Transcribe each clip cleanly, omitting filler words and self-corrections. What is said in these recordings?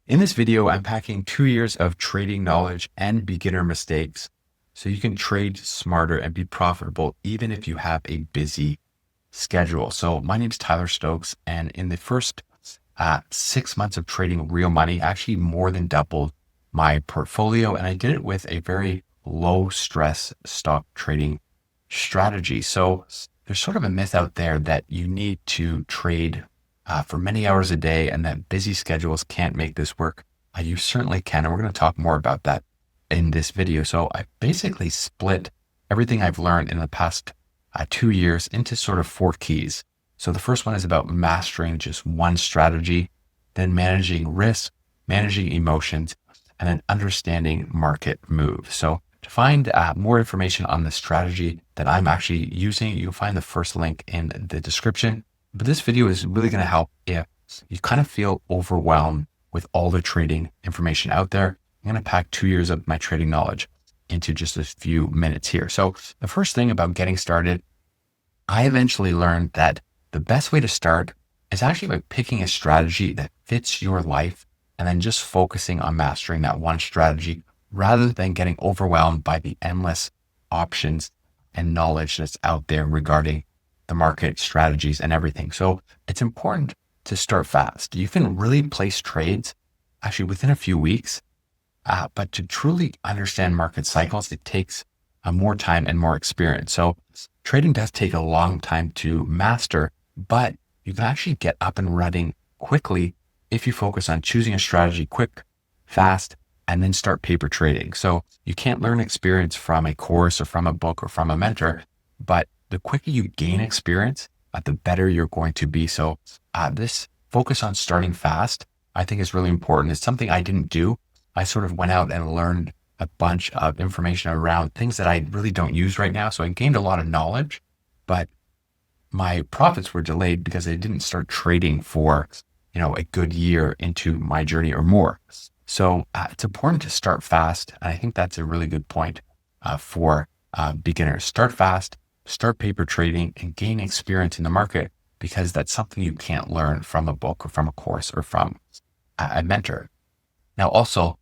In this video, I'm packing 2 years of trading knowledge and beginner mistakes so you can trade smarter and be profitable even if you have a busy schedule. So my name is Tyler Stokes, and in the first 6 months of trading real money, I actually more than doubled my portfolio, and I did it with a very low stress stock trading strategy. So there's sort of a myth out there that you need to trade for many hours a day and that busy schedules can't make this work. You certainly can. And we're going to talk more about that in this video. So I basically split everything I've learned in the past 2 years into sort of 4 keys. So the first one is about mastering just one strategy, then managing risk, managing emotions, and then understanding market moves. So to find more information on the strategy that I'm actually using, you'll find the first link in the description. But this video is really going to help if you kind of feel overwhelmed with all the trading information out there. I'm going to pack 2 years of my trading knowledge into just a few minutes here. So the first thing about getting started, I eventually learned that the best way to start is actually by picking a strategy that fits your life and then just focusing on mastering that one strategy rather than getting overwhelmed by the endless options and knowledge that's out there regarding the market strategies and everything. So it's important to start fast. You can really place trades actually within a few weeks, but to truly understand market cycles, it takes more time and more experience. So trading does take a long time to master, but you can actually get up and running quickly if you focus on choosing a strategy quick, fast, and then start paper trading. So you can't learn experience from a course or from a book or from a mentor, but the quicker you gain experience, the better you're going to be. So this focus on starting fast, I think is really important. It's something I didn't do. I sort of went out and learned a bunch of information around things that I really don't use right now. So I gained a lot of knowledge, but my profits were delayed because I didn't start trading for, a good year into my journey or more. So it's important to start fast. And I think that's a really good point for beginners. Start fast, start paper trading, and gain experience in the market, because that's something you can't learn from a book or from a course or from a mentor. Now, also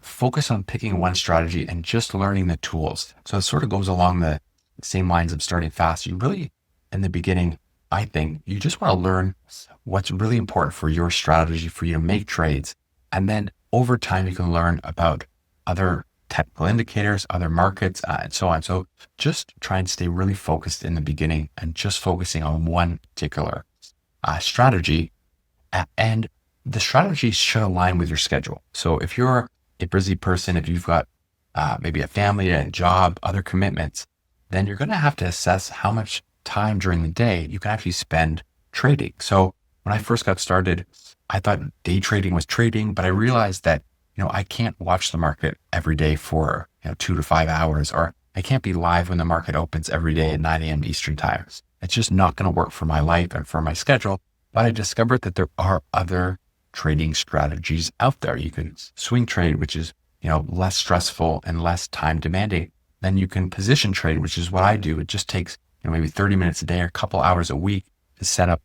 focus on picking one strategy and just learning the tools. So it sort of goes along the same lines of starting fast. You really, in the beginning, I think you just want to learn what's really important for your strategy for you to make trades. And then over time, you can learn about other technical indicators, other markets, and so on. So just try and stay really focused in the beginning and just focusing on one particular strategy. And the strategy should align with your schedule. So if you're a busy person, if you've got maybe a family, a job, other commitments, then you're going to have to assess how much time during the day you can actually spend trading. So when I first got started, I thought day trading was trading, but I realized that, I can't watch the market every day for 2 to 5 hours, or I can't be live when the market opens every day at 9 a.m. Eastern time. It's just not going to work for my life and for my schedule. But I discovered that there are other trading strategies out there. You can swing trade, which is, less stressful and less time demanding. Then you can position trade, which is what I do. It just takes, maybe 30 minutes a day or a couple hours a week to set up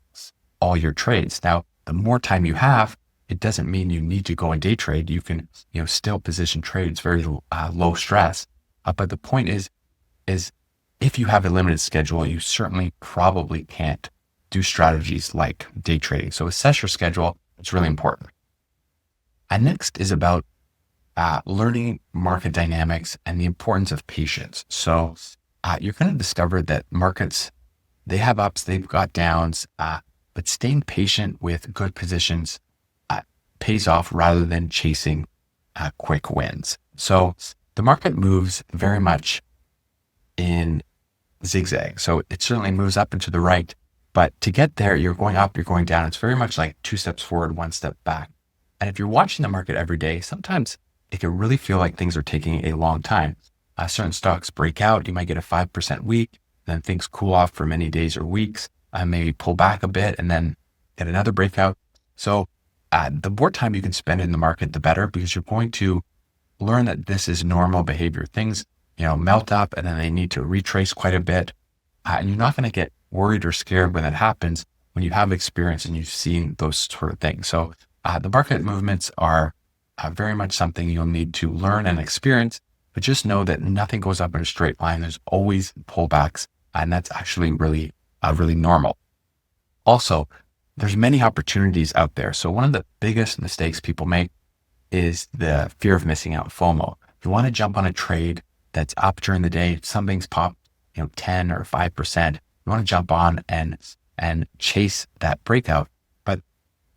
all your trades. Now, the more time you have, it doesn't mean you need to go and day trade. You can, still position trades, very low stress. But the point is if you have a limited schedule, you certainly probably can't do strategies like day trading. So assess your schedule. It's really important. And next is about learning market dynamics and the importance of patience. So you're going to discover that markets, they have ups, they've got downs, but staying patient with good positions pays off rather than chasing quick wins. So the market moves very much in zigzag. So it certainly moves up and to the right, but to get there, you're going up, you're going down. It's very much like 2 steps forward, 1 step back. And if you're watching the market every day, sometimes it can really feel like things are taking a long time. Certain stocks break out. You might get a 5% week, then things cool off for many days or weeks, maybe pull back a bit and then get another breakout. So the more time you can spend in the market, the better, because you're going to learn that this is normal behavior. Things, melt up and then they need to retrace quite a bit. And you're not going to get worried or scared when that happens when you have experience and you've seen those sort of things. So the market movements are very much something you'll need to learn and experience, but just know that nothing goes up in a straight line. There's always pullbacks, and that's actually really normal. Also, there's many opportunities out there. So one of the biggest mistakes people make is the fear of missing out, FOMO. You want to jump on a trade that's up during the day, something's popped, 10 or 5%. You want to jump on and chase that breakout. But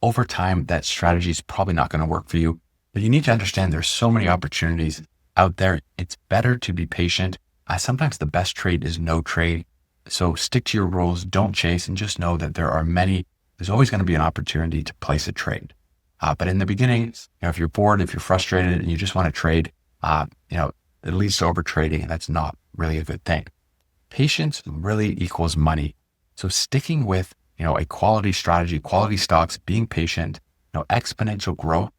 over time, that strategy is probably not going to work for you. But you need to understand there's so many opportunities out there. It's better to be patient. Sometimes the best trade is no trade. So stick to your rules, don't chase, and just know that there's always going to be an opportunity to place a trade. But in the beginning, if you're bored, if you're frustrated and you just want to trade, it leads to over trading, and that's not really a good thing. Patience really equals money. So sticking with, a quality strategy, quality stocks, being patient, exponential growth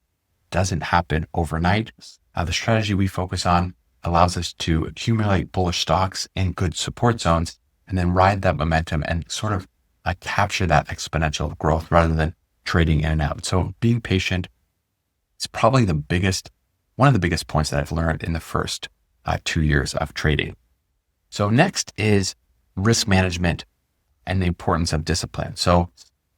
doesn't happen overnight. The strategy we focus on allows us to accumulate bullish stocks in good support zones and then ride that momentum and sort of capture that exponential growth rather than trading in and out. So being patient is probably one of the biggest points that I've learned in the first 2 years of trading. So next is risk management and the importance of discipline. So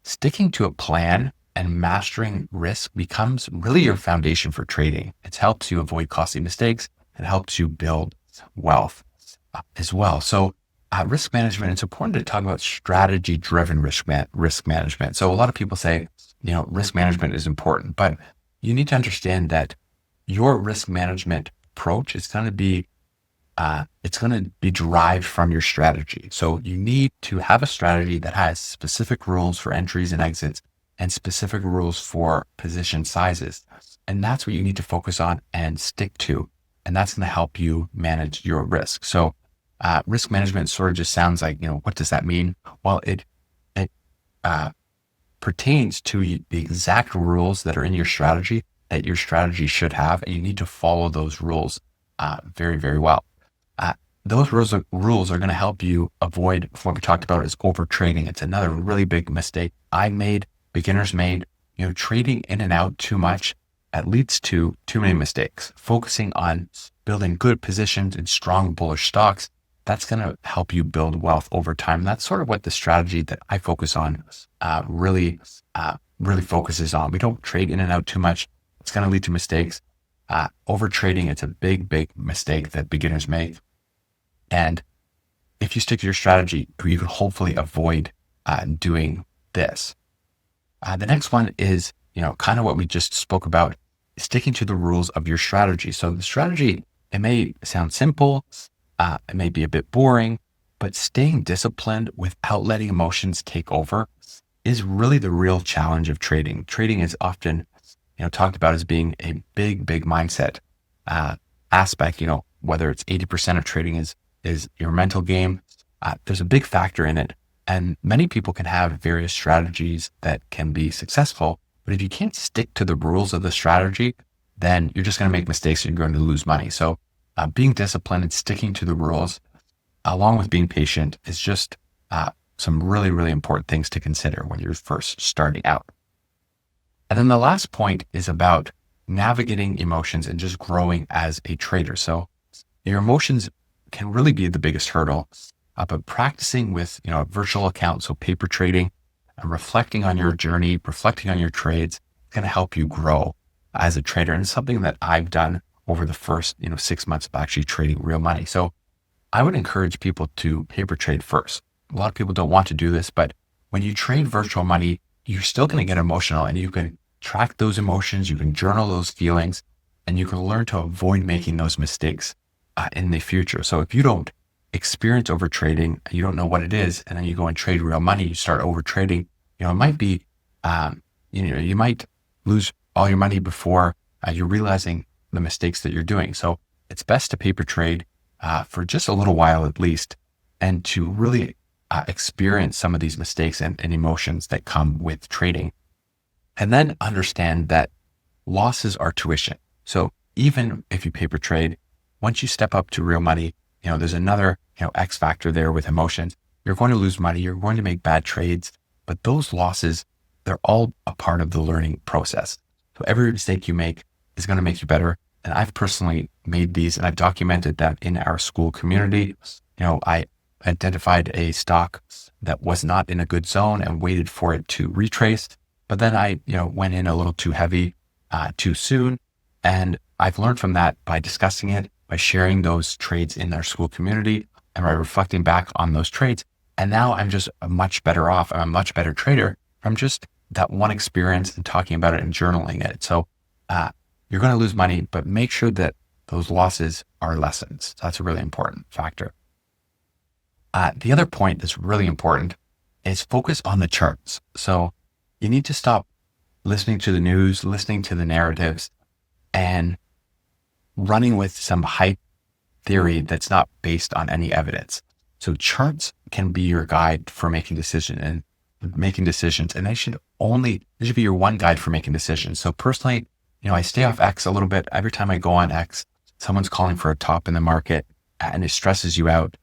sticking to a plan and mastering risk becomes really your foundation for trading. It helps you avoid costly mistakes. It helps you build wealth as well. So risk management, it's important to talk about strategy-driven risk management. So a lot of people say, risk management is important, but you need to understand that your risk management approach is going to be derived from your strategy. So you need to have a strategy that has specific rules for entries and exits and specific rules for position sizes. And that's what you need to focus on and stick to. And that's going to help you manage your risk. So risk management sort of just sounds like, what does that mean? Well, it pertains to the exact rules that are in your strategy that your strategy should have. And you need to follow those rules very, very well. Those rules are going to help you avoid what we talked about is over trading. It's another really big mistake beginners made. Trading in and out too much, it leads to too many mistakes. Focusing on building good positions in strong bullish stocks, that's going to help you build wealth over time. That's sort of what the strategy that I focus on really focuses on. We don't trade in and out too much. It's going to lead to mistakes. Over trading, it's a big, big mistake that beginners make. And if you stick to your strategy, you can hopefully avoid doing this. The next one is, kind of what we just spoke about, sticking to the rules of your strategy. So the strategy, it may sound simple, it may be a bit boring, but staying disciplined without letting emotions take over is really the real challenge of trading. Trading is often, talked about as being a big, big mindset aspect. Whether it's 80% of trading is your mental game. There's a big factor in it. And many people can have various strategies that can be successful, but if you can't stick to the rules of the strategy, then you're just going to make mistakes and you're going to lose money. So being disciplined and sticking to the rules, along with being patient, is just some really, really important things to consider when you're first starting out. And then the last point is about navigating emotions and just growing as a trader. So your emotions can really be the biggest hurdle. But practicing with, a virtual account, so paper trading, and reflecting on your journey, reflecting on your trades, is going to help you grow as a trader. And it's something that I've done over the first, 6 months of actually trading real money. So I would encourage people to paper trade first. A lot of people don't want to do this, but when you trade virtual money, you're still going to get emotional, and you can track those emotions, you can journal those feelings, and you can learn to avoid making those mistakes in the future. So if you don't experience over trading, you don't know what it is, and then you go and trade real money, you start over trading, it might be, you might lose all your money before you're realizing the mistakes that you're doing. So it's best to paper trade for just a little while at least, and to really experience some of these mistakes and emotions that come with trading. And then understand that losses are tuition. So even if you paper trade, once you step up to real money, there's another, X factor there with emotions. You're going to lose money. You're going to make bad trades, but those losses, they're all a part of the learning process. So every mistake you make, is going to make you better. And I've personally made these and I've documented that in our school community. I identified a stock that was not in a good zone and waited for it to retrace. But then I, went in a little too heavy, too soon. And I've learned from that by discussing it, by sharing those trades in our school community and by reflecting back on those trades. And now I'm just much better off. I'm a much better trader from just that one experience and talking about it and journaling it. So you're going to lose money, but make sure that those losses are lessons. So that's a really important factor. The other point that's really important is focus on the charts. So you need to stop listening to the news, listening to the narratives, and running with some hype theory that's not based on any evidence. So charts can be your guide for making decisions, and they should be your one guide for making decisions. So personally, I stay off X a little bit. Every time I go on X, someone's calling for a top in the market and it stresses you out.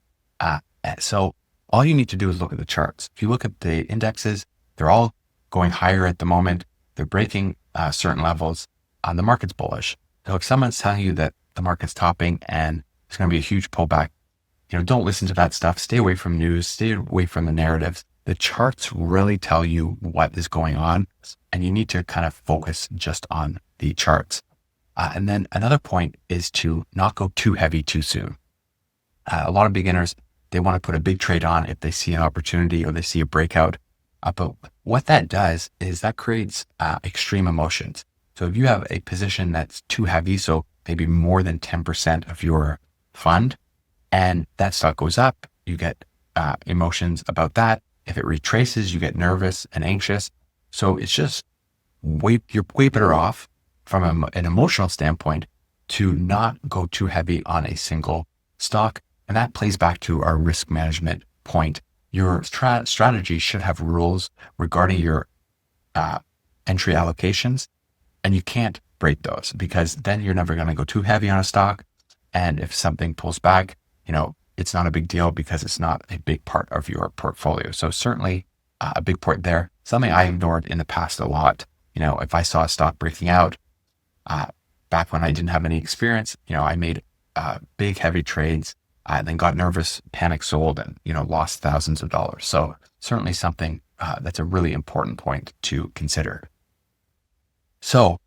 So all you need to do is look at the charts. If you look at the indexes, they're all going higher at the moment. They're breaking certain levels. The market's bullish. So if someone's telling you that the market's topping and it's going to be a huge pullback, don't listen to that stuff. Stay away from news. Stay away from the narratives. The charts really tell you what is going on, and you need to kind of focus just on the charts. And then another point is to not go too heavy too soon. A lot of beginners, they want to put a big trade on if they see an opportunity or they see a breakout. But what that does is that creates extreme emotions. So if you have a position that's too heavy, so maybe more than 10% of your fund, and that stock goes up, you get emotions about that. If it retraces, you get nervous and anxious. So it's just you're way better off from an emotional standpoint to not go too heavy on a single stock. And that plays back to our risk management point. Your strategy should have rules regarding your entry allocations, and you can't break those because then you're never going to go too heavy on a stock. And if something pulls back, it's not a big deal because it's not a big part of your portfolio. So certainly a big part there. Something I ignored in the past a lot. If I saw a stock breaking out, back when I didn't have any experience, I made big, heavy trades, then got nervous, panic sold, and, lost thousands of dollars. So certainly something that's a really important point to consider. So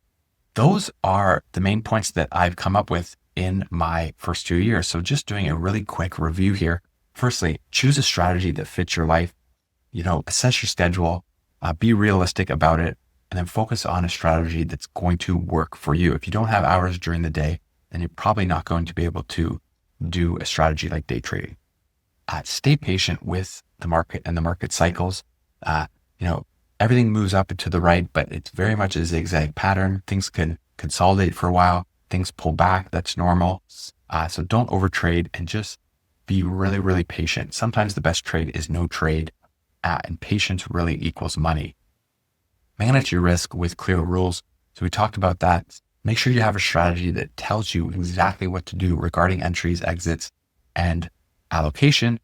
those are the main points that I've come up with in my first 2 years. So just doing a really quick review here. Firstly, choose a strategy that fits your life, assess your schedule, be realistic about it, and then focus on a strategy that's going to work for you. If you don't have hours during the day, then you're probably not going to be able to do a strategy like day trading. Stay patient with the market and the market cycles. Everything moves up and to the right, but it's very much a zigzag pattern. Things can consolidate for a while. Things pull back. That's normal. So don't overtrade and just be really, really patient. Sometimes the best trade is no trade, and patience really equals money. Manage your risk with clear rules. So we talked about that. Make sure you have a strategy that tells you exactly what to do regarding entries, exits, and allocation,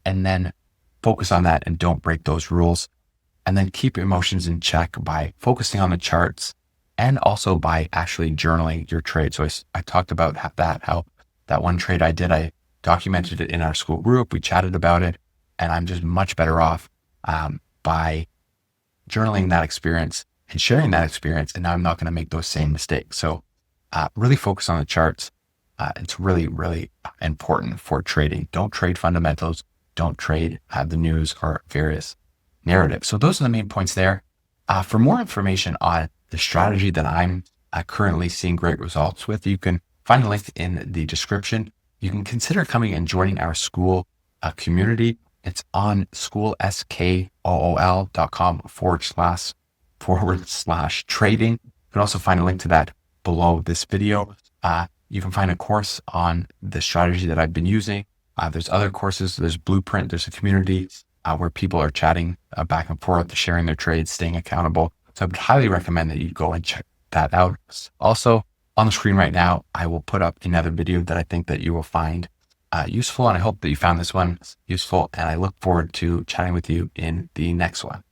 and then focus on that and don't break those rules. And then keep your emotions in check by focusing on the charts and also by actually journaling your trade. So I talked about how that one trade I did, I documented it in our school group. We chatted about it, and I'm just much better off by journaling that experience and sharing that experience. And now I'm not going to make those same mistakes. So really focus on the charts. It's really, really important for trading. Don't trade fundamentals. Don't trade the news or various narratives. So those are the main points there. For more information on the strategy that I'm currently seeing great results with, you can find a link in the description. You can consider coming and joining our school community. It's on schoolskool.com/trading. You can also find a link to that below this video. You can find a course on the strategy that I've been using. There's other courses. There's Blueprint. There's a community where people are chatting back and forth, sharing their trades, staying accountable. So I would highly recommend that you go and check that out. Also, on the screen right now, I will put up another video that I think that you will find useful. And I hope that you found this one useful. And I look forward to chatting with you in the next one.